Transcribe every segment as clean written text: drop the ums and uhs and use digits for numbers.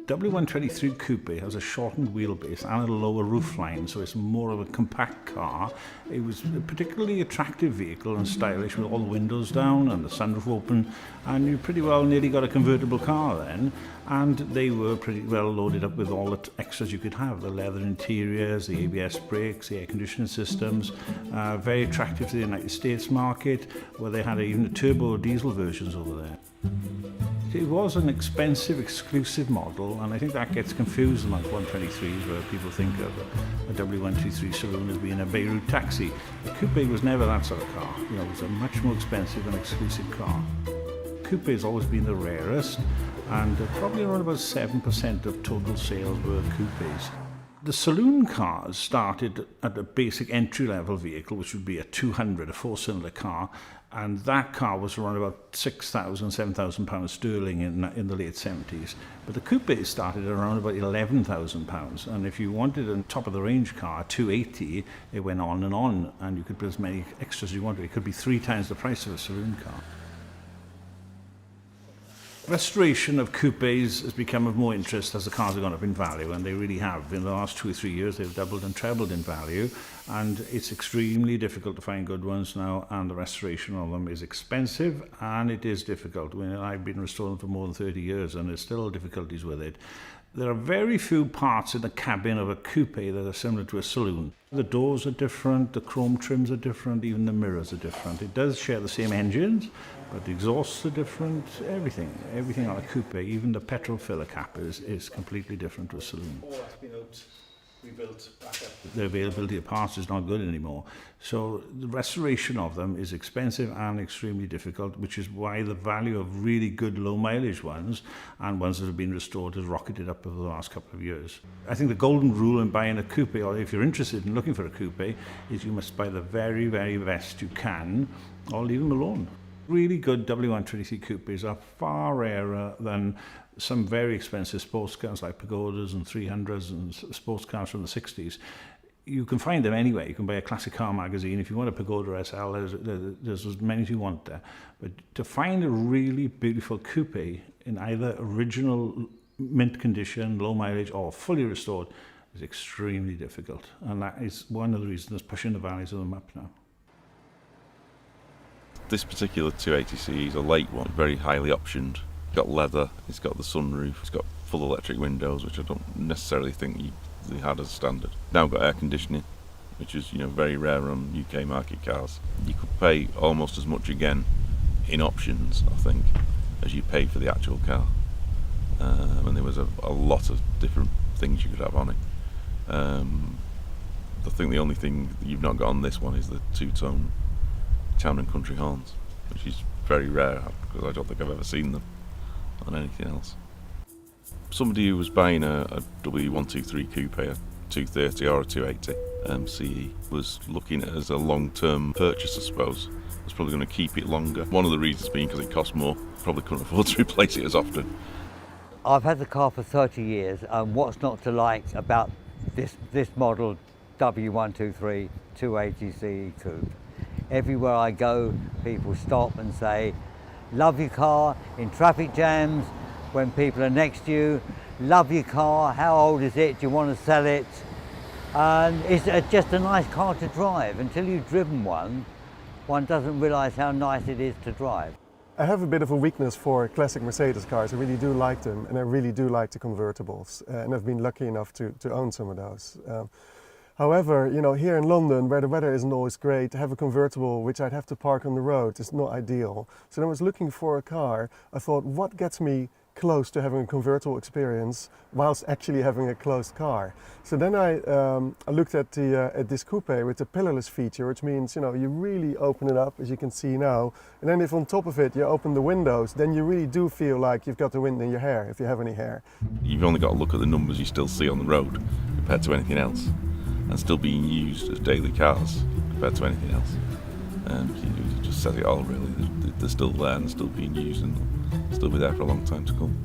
W123 coupe has a shortened wheelbase and a lower roofline, so it's more of a compact car. It was a particularly attractive vehicle and stylish, with all the windows down and the sunroof open, and you pretty well nearly got a convertible car then. And they were pretty well loaded up with all the extras you could have: the leather interiors, the ABS brakes, the air conditioning systems. Very attractive to the United States market, where they had even the turbo diesel versions over there. It was an expensive, exclusive model, and I think that gets confused amongst 123s, where people think of a W123 saloon as being a Beirut taxi. The coupe was never that sort of car. You know, it was a much more expensive and exclusive car. Coupe has always been the rarest, and probably around about 7% of total sales were coupes. The saloon cars started at a basic entry-level vehicle, which would be a 200, a four-cylinder car, and that car was around about £6,000, £7,000 sterling in the late 70s. But the coupe started at around about £11,000, and if you wanted a top-of-the-range car, 280, it went on, and you could put as many extras as you wanted. It could be 3 times the price of a saloon car. Restoration of coupes has become of more interest as the cars have gone up in value, and they really have. In the last 2 or 3 years, they've doubled and trebled in value, and it's extremely difficult to find good ones now, and the restoration of them is expensive, and it is difficult. I mean, I've been restoring them for more than 30 years, and there's still difficulties with it. There are very few parts in the cabin of a coupe that are similar to a saloon. The doors are different, the chrome trims are different, even the mirrors are different. It does share the same engines, but the exhausts are different, everything on a coupe, even the petrol filler cap is completely different to a saloon. All that's been rebuilt back up. The availability of parts is not good anymore. So the restoration of them is expensive and extremely difficult, which is why the value of really good low mileage ones and ones that have been restored has rocketed up over the last couple of years. I think the golden rule in buying a coupe, or if you're interested in looking for a coupe, is you must buy the very, very best you can, or leave them alone. Really good W123 coupes are far rarer than some very expensive sports cars like Pagodas and 300s and sports cars from the 60s. You can find them anywhere. You can buy a classic car magazine. If you want a Pagoda SL, there's as many as you want there. But to find a really beautiful coupe in either original mint condition, low mileage, or fully restored is extremely difficult. And that is one of the reasons pushing the values of them up now. This particular 280C is a late one, very highly optioned. It's got leather, it's got the sunroof, it's got full electric windows, which I don't necessarily think they had as standard. Now got air conditioning, which is very rare on UK market cars. You could pay almost as much again in options, I think, as you pay for the actual car. And there was a lot of different things you could have on it. I think the only thing that you've not got on this one is the two-tone town and country horns, which is very rare because I don't think I've ever seen them on anything else. Somebody who was buying a W123 coupe, a 230 or a 280 CE, was looking at it as a long-term purchase, I suppose. Was probably going to keep it longer. One of the reasons being because it cost more, probably couldn't afford to replace it as often. I've had the car for 30 years, and what's not to like about this model W123 280 CE coupe? Everywhere I go, people stop and say, love your car, in traffic jams, when people are next to you, love your car, how old is it, do you want to sell it? And it's just a nice car to drive. Until you've driven one doesn't realise how nice it is to drive. I have a bit of a weakness for classic Mercedes cars. I really do like them, and I really do like the convertibles. And I've been lucky enough to own some of those. However, here in London, where the weather isn't always great, to have a convertible which I'd have to park on the road is not ideal. So when I was looking for a car, I thought, what gets me close to having a convertible experience whilst actually having a closed car? So then I looked at this coupe with the pillarless feature, which means you really open it up, as you can see now, and then if on top of it you open the windows, then you really do feel like you've got the wind in your hair, if you have any hair. You've only got to look at the numbers you still see on the road compared to anything else, and still being used as daily cars compared to anything else. It just says it all, really. They're still there and they're still being used, and they'll still be there for a long time to come.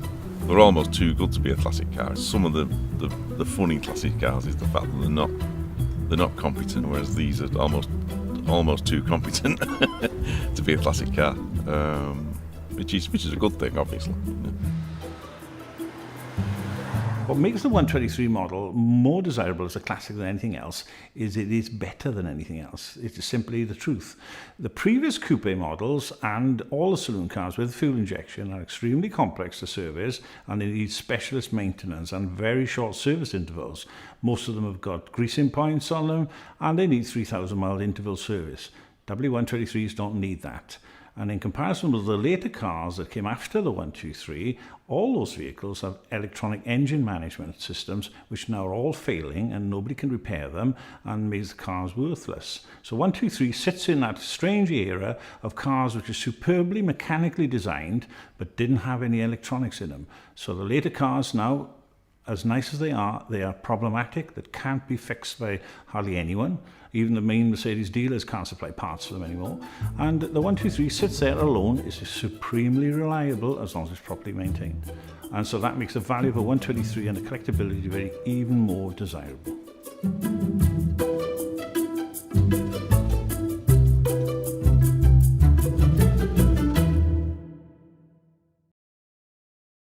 They're almost too good to be a classic car. Some of the funny classic cars is the fact that they're not competent, whereas these are almost too competent to be a classic car, which is a good thing, obviously. What makes the 123 model more desirable as a classic than anything else is it is better than anything else. It is simply the truth. The previous coupe models and all the saloon cars with fuel injection are extremely complex to service, and they need specialist maintenance and very short service intervals. Most of them have got greasing points on them, and they need 3,000 mile interval service. W123s don't need that. And in comparison with the later cars that came after the 123, all those vehicles have electronic engine management systems which now are all failing and nobody can repair them and makes the cars worthless. So 123 sits in that strange era of cars which are superbly mechanically designed but didn't have any electronics in them. So the later cars now, as nice as they are problematic, that can't be fixed by hardly anyone. Even the main Mercedes dealers can't supply parts for them anymore. And the 123 sits there alone, is supremely reliable as long as it's properly maintained. And so that makes the value of a 123 and the collectability even more desirable.